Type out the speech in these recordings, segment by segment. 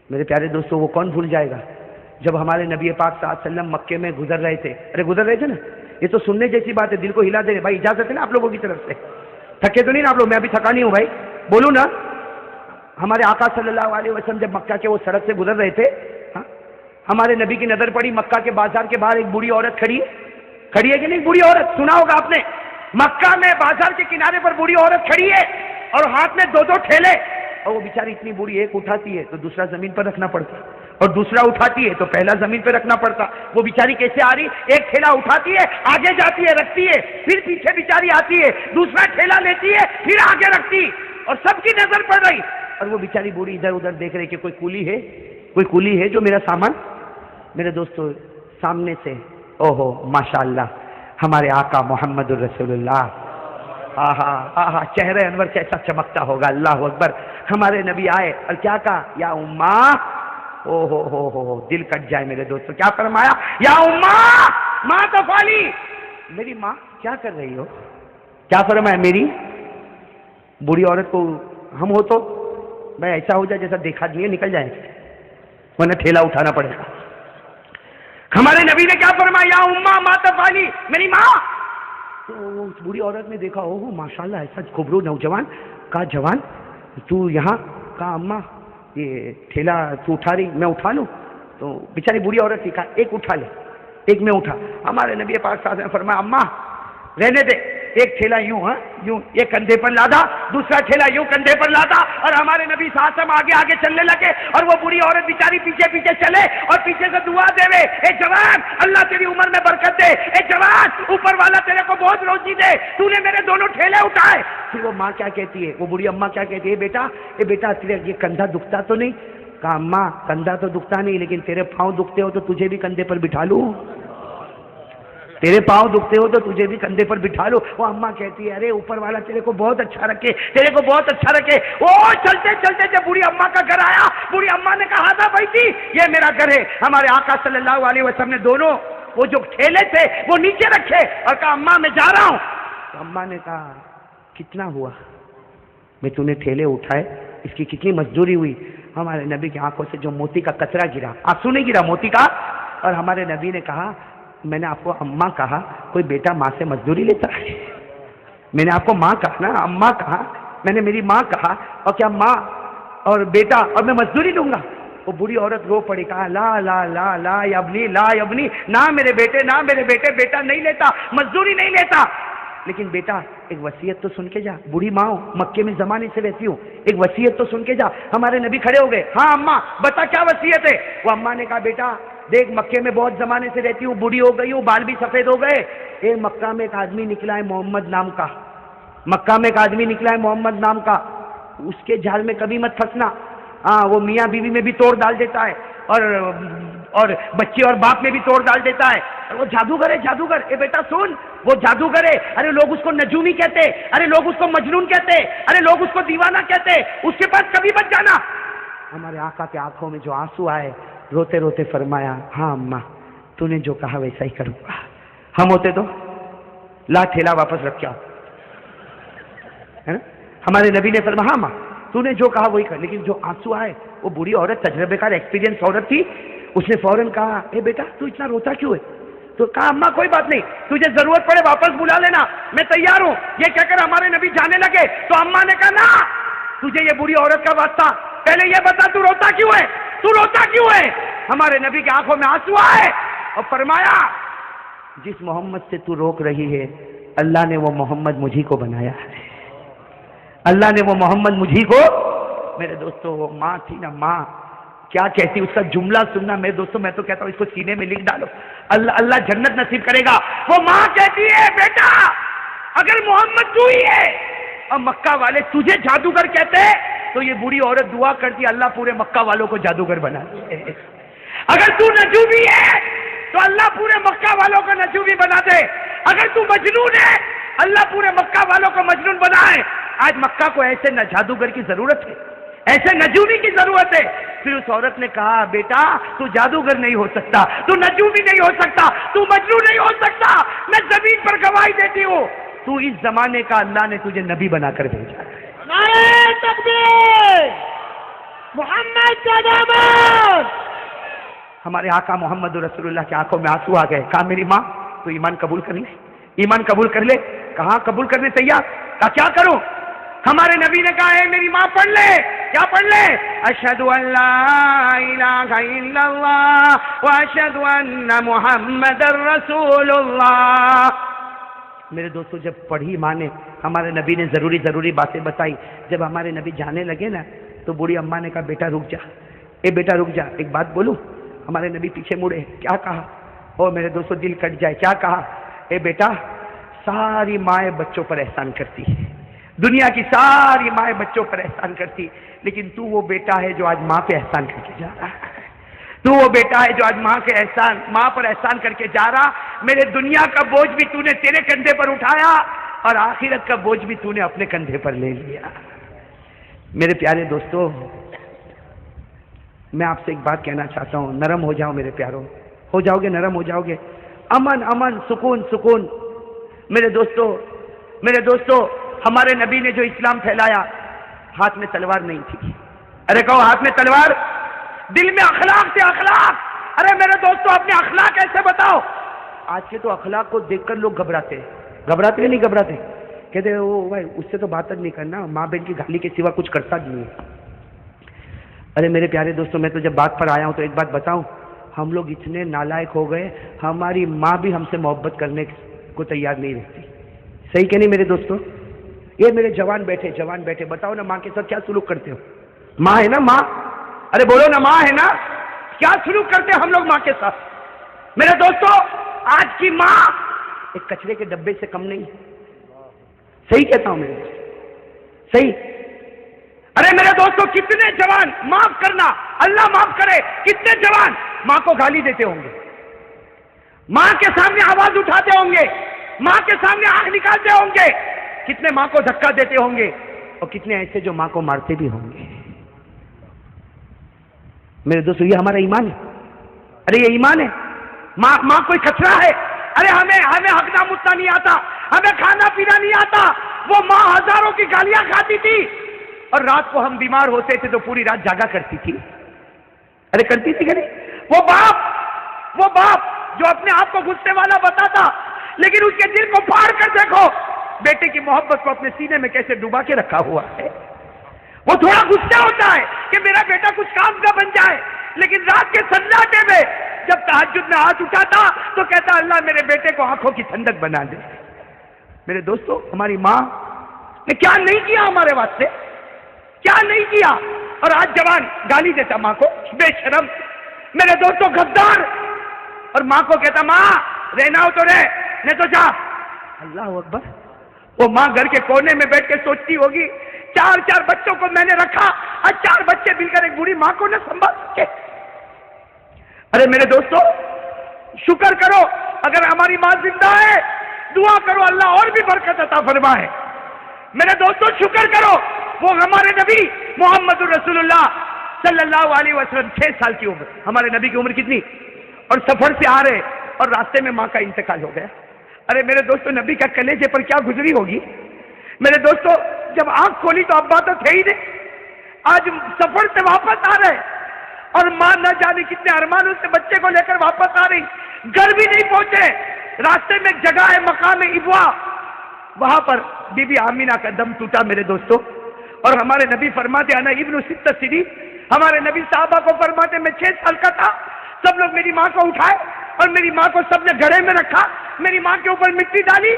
میرے پیارے دوستوں وہ کون بھول جائے گا جب ہمارے نبی پاک صلی اللہ علیہ وسلم مکے میں گزر رہے تھے. گزر رہے تھے نا, یہ تو سننے جیسی بات ہے, دل کو ہلا دے رہے. بھائی اجازت ہے نا آپ لوگوں کی طرف سے؟ تھکے تو نہیں نا آپ لوگ؟ میں ابھی تھکا نہیں ہوں بھائی, بولوں نا. ہمارے آقا صلی اللہ علیہ وسلم جب مکہ کے وہ سڑک سے گزر رہے تھے, ہمارے نبی کی نظر پڑی مکہ کے بازار کے باہر ایک بوڑھی عورت کھڑی ہے کہ نہیں؟ بوڑھی عورت سنا ہوگا آپ نے, مکہ میں بازار کے کنارے پر بوڑھی عورت کھڑی ہے اور ہاتھ میں 2 ٹھیلے, اور وہ بیچاری اتنی بوڑھی, ایک اٹھاتی ہے تو دوسرا زمین پر رکھنا پڑتا, اور دوسرا اٹھاتی ہے تو پہلا زمین پہ رکھنا پڑتا. وہ بیچاری کیسے آ رہی؟ ایک ٹھیلا اٹھاتی ہے, آگے جاتی ہے, رکھتی ہے, پھر پیچھے بیچاری آتی ہے, دوسرا ٹھیلا لیتی ہے, پھر آگے رکھتی, اور سب کی نظر پڑ رہی, اور وہ بیچاری بوڑھی ادھر ادھر دیکھ رہی کہ کوئی کولی ہے جو میرا سامان. میرے دوستو سامنے سے اوہو ماشاءاللہ ہمارے آقا محمد الرسول اللہ, آہا آہا چہرے انور کیسا چمکتا ہوگا, اللہ اکبر. ہمارے نبی آئے اور کیا کہا؟ یا اماں. او ہو دل کٹ جائے میرے دوستو. کیا فرمایا؟ یا اماں ما تفعلی, میری ماں کیا کر رہی ہو؟ کیا فرمایا؟ میری بوڑھی عورت کو ہم ہو تو بھائی ایسا ہو جائے جیسا دیکھا نہیں نکل جائے, ورنہ ٹھیلا اٹھانا پڑے گا. ہمارے نبی نے کیا فرمایا؟ یا اماں ما تفعلی, میری ماں. تو اس بوڑھی عورت نے دیکھا, اوہ ماشاءاللہ ایسا خوبرو نوجوان. کہا جوان تو یہاں؟ کہا اماں یہ ٹھیلا تو اٹھا رہی, میں اٹھا لوں؟ تو بیچاری بوڑھی عورت تھی, کہا ایک اٹھا لے, ایک میں اٹھا. ہمارے نبی پاک صلی اللہ علیہ وسلم نے فرمایا اماں رہنے دے, ایک ٹھیلا یوں ایک کندھے پر لادا, دوسرا ٹھیلا یوں کندھے پر لادا, اور ہمارے نبی صلی اللہ علیہ وسلم آگے آگے چلنے لگے, اور وہ بوڑھی عورت بیچاری پیچھے پیچھے چلے اور پیچھے سے دعا دے رہے, اے جوان اللہ تیری عمر میں برکت دے, اے جوان اوپر والا تیرے کو بہت روزی دے, تو نے میرے 2 ٹھیلے اٹھائے. پھر وہ ماں کیا کہتی ہے, وہ بوڑھی اماں کیا کہتی ہے, اے بیٹا تیرے یہ کندھا دکھتا تو نہیں؟ کہا اماں کندھا تو دکھتا نہیں, لیکن تیرے پاؤں دکھتے ہو تو تجھے بھی کندھے پر بٹھا لوں, تیرے پاؤں دکھتے ہو تو تجھے بھی کندھے پر بٹھا لو. وہ اماں کہتی ہے ارے اوپر والا تیرے کو بہت اچھا رکھے, تیرے کو بہت اچھا رکھے. وہ چلتے چلتے جب بوڑھی اماں کا گھر آیا, بوڑھی اماں نے کہا تھا بھائی جی یہ میرا گھر ہے. ہمارے آقا صلی اللہ علیہ وسلم نے دونوں وہ جو ٹھیلے تھے وہ نیچے رکھے اور کہا اماں میں جا رہا ہوں. تو اماں نے کہا کتنا ہوا؟ میں تو نے ٹھیلے اٹھائے, اس کی کتنی مزدوری ہوئی؟ ہمارے نبی کی آنکھوں سے جو موتی کا قطرہ گرا, آنسو نہیں گرا موتی کا, اور ہمارے نبی نے کہا میں نے آپ کو اماں کہا, کوئی بیٹا ماں سے مزدوری لیتا ہے؟ میں نے آپ کو ماں کہا نا, اماں کہا, میں نے میری ماں کہا, اور کیا ماں اور بیٹا اور میں مزدوری لوں گا؟ وہ بری عورت رو پڑی, کہا لا لا لا لا یبنی لا یبنی, نہ میرے بیٹے نہ میرے بیٹے, بیٹا نہیں لیتا, مزدوری نہیں لیتا. لیکن بیٹا ایک وصیت تو سن کے جا, بوڑھی ماں ہوں, مکے میں زمانے سے رہتی ہوں, ایک وصیت تو سن کے جا. ہمارے نبی کھڑے ہو گئے, ہاں اماں بتا کیا وصیت ہے؟ وہ اماں نے کہا بیٹا دیکھ مکے میں بہت زمانے سے رہتی ہوں, بوڑھی ہو گئی ہوں, بال بھی سفید ہو گئے. ایک مکہ میں ایک آدمی نکلا ہے محمد نام کا, مکہ میں ایک آدمی نکلا ہے محمد نام کا, اس کے جال میں کبھی مت پھنسنا. ہاں وہ میاں بیوی میں بھی توڑ ڈال دیتا ہے, اور بچے اور باپ میں بھی توڑ ڈال دیتا ہے, اور وہ جادوگر ہے جادوگر. اے بیٹا سن, وہ جادوگر ہے. ارے لوگ اس کو نجومی کہتے, ارے لوگ اس کو مجنون کہتے, ارے لوگ اس کو دیوانہ کہتے, اس کے پاس کبھی مت جانا. ہمارے آقا کے آنکھوں میں جو آنسو آئے, روتے روتے فرمایا ہاں اماں تو نے جو کہا ویسا ہی کروں گا. ہم ہوتے تو لا ٹھیلا واپس رکھ کے آؤ. ہمارے نبی نے فرمایا ہاں ماں تو نے جو کہا وہی کر. لیکن جو آنسو آئے, وہ بوڑھی عورت تجربے کار ایکسپیرینس عورت تھی, اس نے فوراً کہا اے بیٹا تو اتنا روتا کیوں ہے؟ تو کہا اماں کوئی بات نہیں, تجھے ضرورت پڑے واپس بلا لینا, میں تیار ہوں. یہ کہہ کر ہمارے نبی جانے لگے تو اماں نے کہا نا تجھے یہ بوڑھی عورت کا واسطہ, پہلے یہ بتا تو روتا کیوں ہے, تو روتا کیوں ہے؟ ہمارے نبی کی آنکھوں میں آنسو آئے اور فرمایا جس محمد سے تو روک رہی ہے اللہ نے وہ محمد مجھی کو بنایا ہے, اللہ نے وہ محمد مجھی کو. میرے دوستو وہ ماں تھی نا, ماں کیا کہتی, اس کا جملہ سننا میرے دوستو, میں تو کہتا ہوں اس کو سینے میں لکھ ڈالو, اللہ جنت نصیب کرے گا. وہ ماں کہتی ہے بیٹا اگر محمد تو ہی ہے اور مکہ والے تجھے جادوگر کہتے تو یہ بوڑھی عورت دعا کرتی اللہ پورے مکہ والوں کو جادوگر بنا دے. اگر تو نجومی ہے تو اللہ پورے مکہ والوں کو نجومی بنا دے. اگر تو مجنون ہے اللہ پورے مکہ والوں کو مجنون بنائے. آج مکہ کو ایسے نہ جادوگر کی ضرورت ہے, ایسے نجومی کی ضرورت ہے. پھر اس عورت نے کہا بیٹا تو جادوگر نہیں ہو سکتا, تو نجومی نہیں ہو سکتا, تو مجنون نہیں ہو سکتا. میں زمین پر گواہی دیتی ہوں تو اس زمانے کا اللہ نے تجھے نبی بنا کر بھیجا. نعرہ تکبیر, محمد کا دامن. ہمارے آقا محمد رسول اللہ کی آنکھوں میں آنسو آ گئے. کہا میری ماں تو ایمان قبول کر لے, ایمان قبول کر لے. کہاں قبول کرنے تیار. کہا کیا کروں. ہمارے نبی نے کہا ہے میری ماں پڑھ لے. کیا پڑھ لے؟ اشہد ان لا الہ الا اللہ واشہد ان محمد رسول اللہ. میرے دوستو جب پڑھی ماں نے, ہمارے نبی نے ضروری باتیں بتائی. جب ہمارے نبی جانے لگے نا تو بوڑھی اماں نے کہا بیٹا رک جا, اے بیٹا رک جا, ایک بات بولوں. ہمارے نبی پیچھے مڑے. کیا کہا؟ او میرے دوستو دل کٹ جائے. کیا کہا؟ اے بیٹا ساری مائیں بچوں پر احسان کرتی ہے, دنیا کی ساری مائیں بچوں پر احسان کرتی, لیکن تو وہ بیٹا ہے جو آج ماں پہ احسان کر کے جا رہا ہے. تو وہ بیٹا ہے جو آج ماں پر احسان کر کے جا رہا. میرے دنیا کا بوجھ بھی تو نے تیرے کندھے پر اٹھایا اور آخرت کا بوجھ بھی تو نے اپنے کندھے پر لے لیا. میرے پیارے دوستو, میں آپ سے ایک بات کہنا چاہتا ہوں. نرم ہو جاؤ میرے پیاروں, ہو جاؤ گے, نرم ہو جاؤ گے. امن امن, سکون سکون. میرے دوستو ہمارے نبی نے جو اسلام پھیلایا, ہاتھ میں تلوار نہیں تھی. ارے کہو ہاتھ میں تلوار, دل میں اخلاق تھے, اخلاق. ارے میرے دوستو اپنے اخلاق کیسے بتاؤ. آج کے تو اخلاق کو دیکھ کر لوگ گھبراتے نہیں گھبراتے. کہتے وہ بھائی اس سے تو بات نہیں کرنا, ماں بہن کی گالی کے سوا کچھ کرتا نہیں ہے. ارے میرے پیارے دوستو میں تو جب بات پر آیا ہوں تو ایک بات بتاؤں, ہم لوگ اتنے نالائق ہو گئے, ہماری ماں بھی ہم سے محبت کرنے کو تیار نہیں رہتی. صحیح کہ نہیں میرے دوستو؟ یہ میرے جوان بیٹھے بتاؤ نا ماں کے ساتھ کیا سلوک کرتے ہو. ماں ہے نا ماں, ارے بولو نا ماں ہے نا, کیا سلوک کرتے ہیں ہم لوگ ماں کے ساتھ. میرے دوستو آج کی ماں ایک کچرے کے ڈبے سے کم نہیں. صحیح کہتا ہوں میرے دوست, صحیح. ارے میرے دوستو کتنے جوان, معاف کرنا اللہ معاف کرے, کتنے جوان ماں کو گالی دیتے ہوں گے, ماں کے سامنے آواز اٹھاتے ہوں گے, ماں کے سامنے آنکھ نکالتے ہوں گے, کتنے ماں کو دھکا دیتے ہوں گے, اور کتنے ایسے جو ماں کو مارتے بھی ہوں گے. میرے دوستو یہ ہمارا ایمان ہے. ارے یہ ایمان ہے. ماں کوئی کچرا ہے. ارے ہمیں ہگنا متنا نہیں آتا, ہمیں کھانا پینا نہیں آتا. وہ ماں ہزاروں کی گالیاں کھاتی تھی, اور رات کو ہم بیمار ہوتے تھے تو پوری رات جاگا کرتی تھی. ارے کرتی تھی کہ نہیں. وہ باپ جو اپنے آپ کو غصے والا بتاتا, لیکن اس کے دل کو پھاڑ کر دیکھو, بیٹے کی محبت کو اپنے سینے میں کیسے ڈبا کے رکھا ہوا ہے. وہ تھوڑا غصہ ہوتا ہے کہ میرا بیٹا کچھ کام کا بن جائے, لیکن رات کے سناٹے میں جب تہجد میں ہاتھ اٹھاتا تو کہتا اللہ میرے بیٹے کو آنکھوں کی ٹھنڈک بنا دے. میرے دوستو ہماری ماں نے کیا نہیں کیا ہمارے واسطے, کیا نہیں کیا. اور آج جوان گالی دیتا ماں کو, بے شرم. میرے دوستو غدار, اور ماں کو کہتا ماں رہنا ہو تو رہ, نہیں تو جا. اللہ اکبر. وہ ماں گھر کے کونے میں بیٹھ کے سوچتی ہوگی 4 بچوں کو میں نے رکھا, اور 4 بچے مل کر ایک بوڑھی ماں کو نہ سنبھال سکے. ارے میرے دوستو شکر کرو اگر ہماری ماں زندہ ہے, دعا کرو اللہ اور بھی برکت عطا فرمائے. میرے دوستو شکر کرو, وہ ہمارے نبی محمد رسول اللہ صلی اللہ علیہ وسلم 6 سال کی عمر, ہمارے نبی کی عمر کتنی, اور سفر سے آ رہے اور راستے میں ماں کا انتقال ہو گیا. ارے میرے دوستو نبی کا کلیجے پر کیا گزری ہوگی. میرے دوستو جب آنکھ کھولی تو ابا تو تھے ہی نہیں, آج سفر سے واپس آ رہے, اور ماں نہ جانے کتنے ارمانوں سے بچے کو لے کر واپس آ رہی. گھر بھی نہیں پہنچے, راستے میں ایک جگہ ہے مقام ابوا, وہاں پر بی بی آمینہ کا دم ٹوٹا میرے دوستو. اور ہمارے نبی فرماتے انا ابن 6 سنین, ہمارے نبی صحابہ کو فرماتے میں 6 سال کا تھا, سب لوگ میری ماں کو اٹھائے اور میری ماں کو سب نے گھڑے میں رکھا, میری ماں کے اوپر مٹی ڈالی.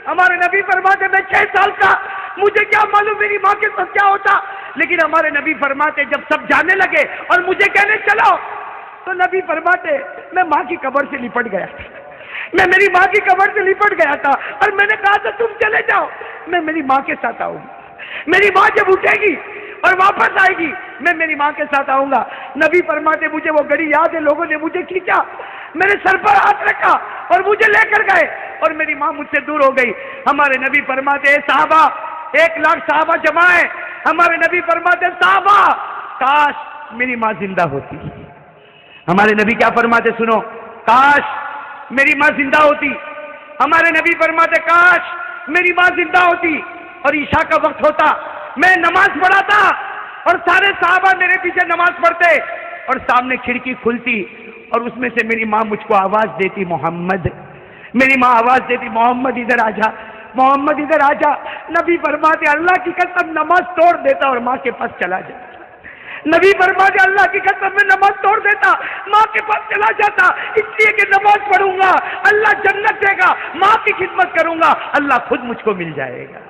ہمارے نبی فرماتے میں 6 سال کا, مجھے کیا معلوم میری ماں کے ساتھ کیا ہوتا. لیکن ہمارے نبی فرماتے جب سب جانے لگے اور مجھے کہنے چلو, تو نبی فرماتے میں ماں کی قبر سے لپٹ گیا تھا, میں میری ماں کی قبر سے لپٹ گیا تھا, اور میں نے کہا تھا تم چلے جاؤ, میں میری ماں کے ساتھ آؤں گا. میری ماں جب اٹھے گی اور واپس آئے گی میں میری ماں کے ساتھ آؤں گا. نبی فرماتے مجھے وہ گھڑی یاد ہے, لوگوں نے مجھے کھینچا, میرے سر پر ہاتھ رکھا اور مجھے لے کر گئے, اور میری ماں مجھ سے دور ہو گئی. ہمارے نبی فرماتے صحابہ 1 لاکھ صحابہ جمع ہے, ہمارے نبی فرماتے صحابہ کاش میری ماں زندہ ہوتی. ہمارے نبی کیا فرماتے سنو, کاش میری ماں زندہ ہوتی. ہمارے نبی فرماتے کاش میری ماں زندہ ہوتی, اور عشاء کا وقت ہوتا, میں نماز پڑھاتا اور سارے صحابہ میرے پیچھے نماز پڑھتے اور سامنے کھڑکی کھلتی اور اس میں سے میری ماں مجھ کو آواز دیتی محمد، میری ماں آواز دیتی محمد ادھر آ جا، محمد ادھر آ جا۔ نبی فرماتے اللہ کی قسم نماز توڑ دیتا اور ماں کے پاس چلا جاتا، نبی فرماتے اللہ کی قسم میں نماز توڑ دیتا ماں کے پاس چلا جاتا، اس لیے کہ نماز پڑھوں گا اللہ جنت دے گا، ماں کی خدمت کروں گا اللہ خود مجھ کو مل جائے گا۔